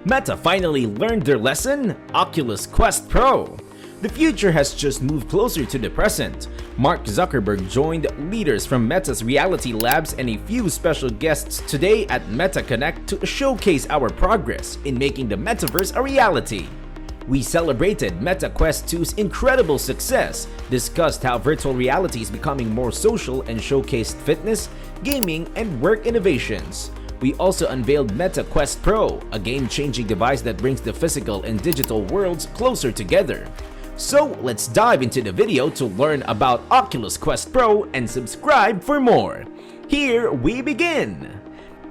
Meta finally learned their lesson? Oculus Quest Pro. The future has just moved closer to the present. Mark Zuckerberg joined leaders from Meta's reality labs and a few special guests today at Meta Connect to showcase our progress in making the Metaverse a reality. We celebrated Meta Quest 2's incredible success, discussed how virtual reality is becoming more social, and showcased fitness, gaming, and work innovations. We also unveiled Meta Quest Pro, a game-changing device that brings the physical and digital worlds closer together. So let's dive into the video to learn about Oculus Quest Pro and subscribe for more. Here we begin!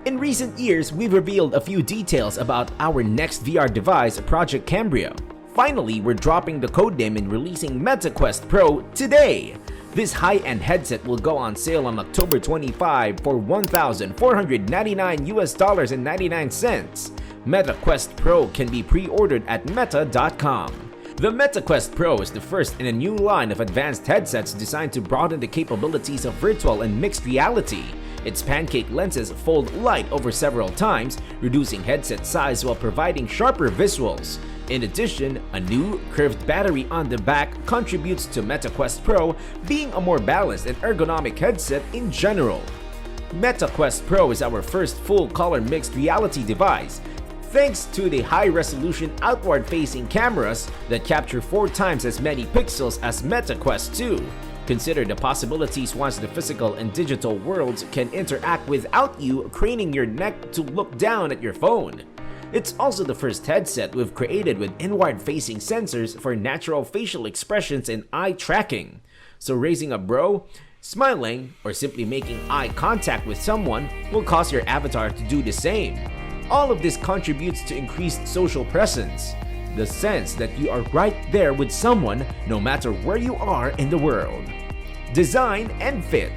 In recent years, we've revealed a few details about our next VR device, Project Cambria. Finally, we're dropping the codename and releasing Meta Quest Pro today. This high-end headset will go on sale on October 25 for $1,499.99. Meta Quest Pro can be pre-ordered at meta.com. The Meta Quest Pro is the first in a new line of advanced headsets designed to broaden the capabilities of virtual and mixed reality. Its pancake lenses fold light over several times, reducing headset size while providing sharper visuals. In addition, a new curved battery on the back contributes to Meta Quest Pro being a more balanced and ergonomic headset in general. Meta Quest Pro is our first full-color mixed reality device, thanks to the high-resolution outward-facing cameras that capture 4 times as many pixels as Meta Quest 2. Consider the possibilities once the physical and digital worlds can interact without you craning your neck to look down at your phone. It's also the first headset we've created with inward-facing sensors for natural facial expressions and eye tracking. So raising a brow, smiling, or simply making eye contact with someone will cause your avatar to do the same. All of this contributes to increased social presence, the sense that you are right there with someone no matter where you are in the world. Design and fit.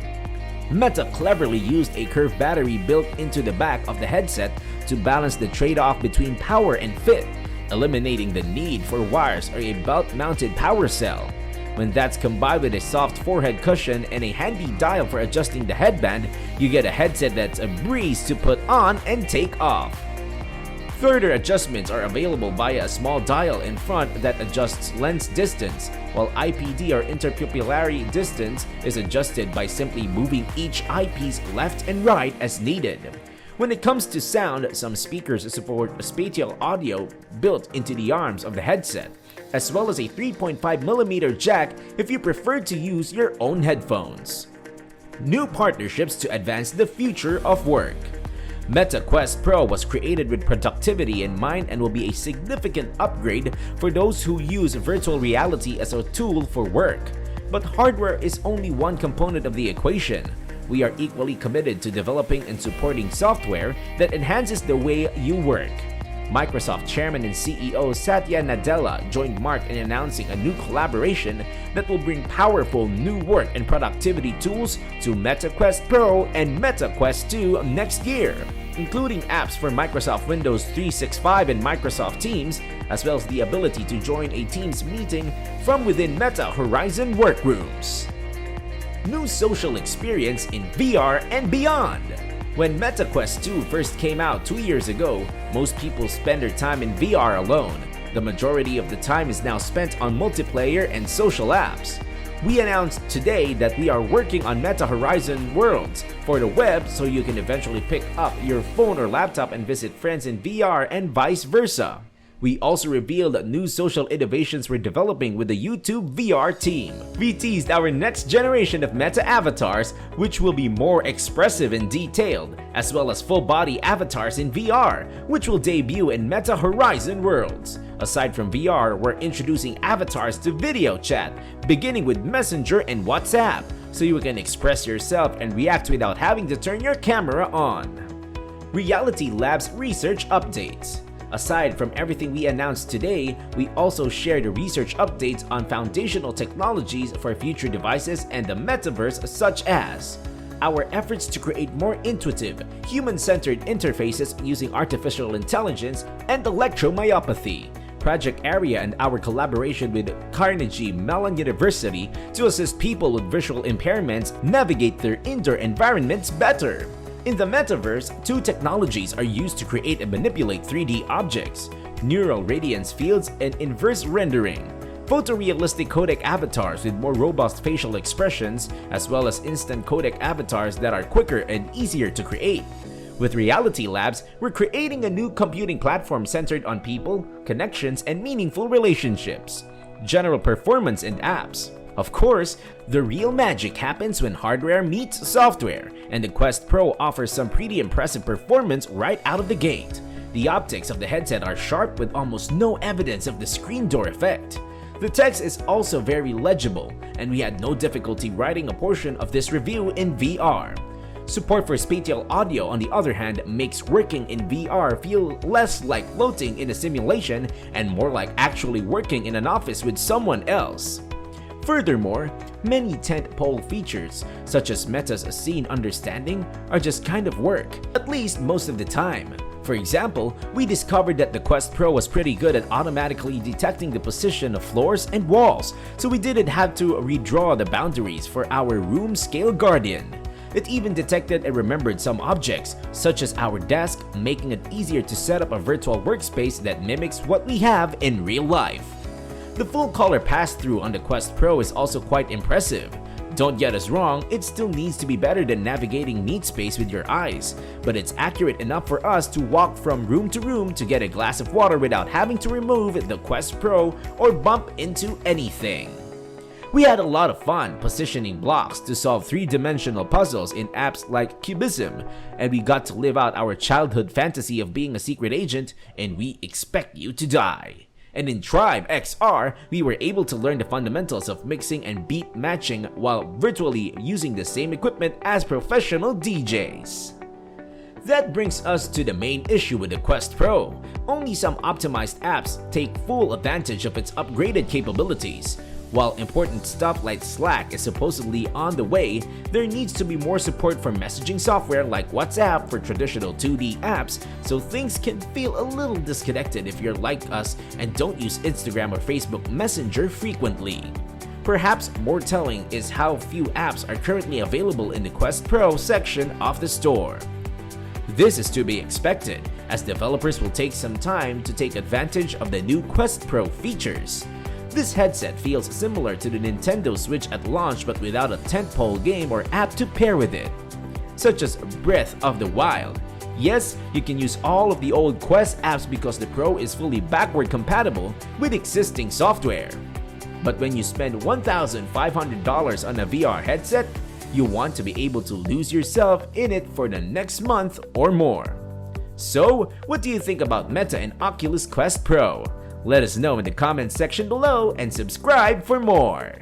Meta cleverly used a curved battery built into the back of the headset to balance the trade-off between power and fit, eliminating the need for wires or a belt-mounted power cell. When that's combined with a soft forehead cushion and a handy dial for adjusting the headband, you get a headset that's a breeze to put on and take off. Further adjustments are available via a small dial in front that adjusts lens distance, while IPD or interpupillary distance is adjusted by simply moving each eyepiece left and right as needed. When it comes to sound, some speakers support spatial audio built into the arms of the headset, as well as a 3.5mm jack if you prefer to use your own headphones. New partnerships to advance the future of work. Meta Quest Pro was created with productivity in mind and will be a significant upgrade for those who use virtual reality as a tool for work. But hardware is only one component of the equation. We are equally committed to developing and supporting software that enhances the way you work. Microsoft Chairman and CEO Satya Nadella joined Mark in announcing a new collaboration that will bring powerful new work and productivity tools to Meta Quest Pro and Meta Quest 2 next year, including apps for Microsoft Windows 365 and Microsoft Teams, as well as the ability to join a Teams meeting from within Meta Horizon workrooms. New social experience in VR and beyond. When Meta Quest 2 first came out 2 years ago, most people spend their time in VR alone. The majority of the time is now spent on multiplayer and social apps. We announced today that we are working on Meta Horizon Worlds for the web, so you can eventually pick up your phone or laptop and visit friends in VR and vice versa. We also revealed new social innovations we're developing with the YouTube VR team. We teased our next generation of Meta avatars, which will be more expressive and detailed, as well as full-body avatars in VR, which will debut in Meta Horizon Worlds. Aside from VR, we're introducing avatars to video chat, beginning with Messenger and WhatsApp, so you can express yourself and react without having to turn your camera on. Reality Labs research updates. Aside from everything we announced today, we also shared research updates on foundational technologies for future devices and the metaverse, such as our efforts to create more intuitive, human-centered interfaces using artificial intelligence and electromyopathy, Project Area and our collaboration with Carnegie Mellon University to assist people with visual impairments navigate their indoor environments better. In the Metaverse, two technologies are used to create and manipulate 3D objects: neural radiance fields and inverse rendering. Photorealistic codec avatars with more robust facial expressions, as well as instant codec avatars that are quicker and easier to create. With Reality Labs, we're creating a new computing platform centered on people, connections, and meaningful relationships. General performance and apps. Of course, the real magic happens when hardware meets software, and the Quest Pro offers some pretty impressive performance right out of the gate. The optics of the headset are sharp with almost no evidence of the screen door effect. The text is also very legible, and we had no difficulty writing a portion of this review in VR. Support for spatial audio, on the other hand, makes working in VR feel less like floating in a simulation and more like actually working in an office with someone else. Furthermore, many tentpole features, such as Meta's scene understanding, are just kind of work, at least most of the time. For example, we discovered that the Quest Pro was pretty good at automatically detecting the position of floors and walls, so we didn't have to redraw the boundaries for our room scale guardian. It even detected and remembered some objects, such as our desk, making it easier to set up a virtual workspace that mimics what we have in real life. The full color pass-through on the Quest Pro is also quite impressive. Don't get us wrong, it still needs to be better than navigating neat space with your eyes, but it's accurate enough for us to walk from room to room to get a glass of water without having to remove the Quest Pro or bump into anything. We had a lot of fun positioning blocks to solve three-dimensional puzzles in apps like Cubism, and we got to live out our childhood fantasy of being a secret agent, and we expect you to die. And in Tribe XR, we were able to learn the fundamentals of mixing and beat matching while virtually using the same equipment as professional DJs. That brings us to the main issue with the Quest Pro. Only some optimized apps take full advantage of its upgraded capabilities. While important stuff like Slack is supposedly on the way, there needs to be more support for messaging software like WhatsApp for traditional 2D apps, so things can feel a little disconnected if you're like us and don't use Instagram or Facebook Messenger frequently. Perhaps more telling is how few apps are currently available in the Quest Pro section of the store. This is to be expected, as developers will take some time to take advantage of the new Quest Pro features. This headset feels similar to the Nintendo Switch at launch, but without a tentpole game or app to pair with it, such as Breath of the Wild. Yes, you can use all of the old Quest apps because the Pro is fully backward compatible with existing software. But when you spend $1,500 on a VR headset, you want to be able to lose yourself in it for the next month or more. So, what do you think about Meta and Oculus Quest Pro? Let us know in the comments section below and subscribe for more!